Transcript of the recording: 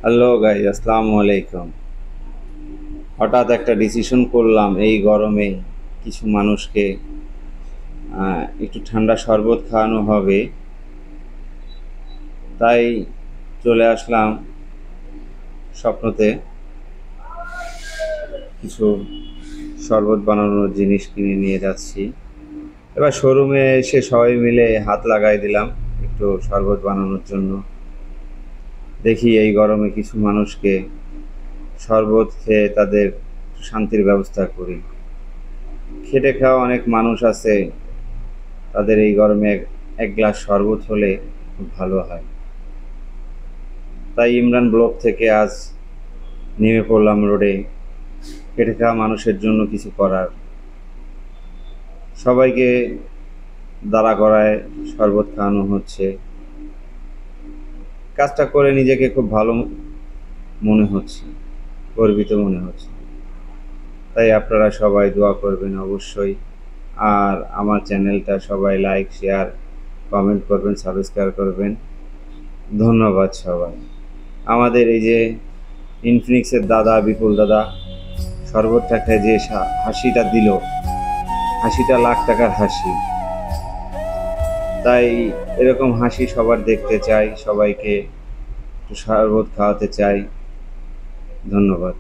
Hello guys, আসসালামু আলাইকুম। হঠাৎ একটা ডিসিশন করলাম, এই গরমে কিছু মানুষকে একটু ঠান্ডা শরবত খাওয়ানো হবে। তাই চলে আসলাম স্বপ্নতে, কিছু শরবত বানানোর জিনিস কিনে নিয়ে যাচ্ছি। এবার শোরুমে এসে সবাই মিলে হাত লাগাই দিলাম একটু শরবত বানানোর জন্য। দেখি এই গরমে কিছু মানুষকে শরবত খেয়ে তাদের শান্তির ব্যবস্থা করি। খেটে খাওয়া অনেক মানুষ আছে, তাদের এই গরমে এক গ্লাস শরবত হলে খুব ভালো হয়। তাই ইমরান ব্লক থেকে আজ নেমে পড়লাম রোডে, খেটে খাওয়া মানুষের জন্য কিছু করার। সবাইকে দাঁড়া করায় শরবত খাওয়ানো হচ্ছে। কাজটা করে নিজেকে খুব ভালো মনে হচ্ছে, গর্বিত মনে হচ্ছে। তাই আপনারা সবাই দোয়া করবেন অবশ্যই। আর আমার চ্যানেলটা সবাই লাইক, শেয়ার, কমেন্ট করবেন, সাবস্ক্রাইব করবেন। ধন্যবাদ সবাই। আমাদের এই যে ইনফিনিক্সের দাদা, বিপুল দাদা শরবতটা খেয়ে যে হাসিটা দিল, হাসিটা লাখ টাকার হাসি। তাই এরকম হাসি সবার দেখতে চাই, সবাইকে একটু শরবত খাওয়াতে চাই। ধন্যবাদ।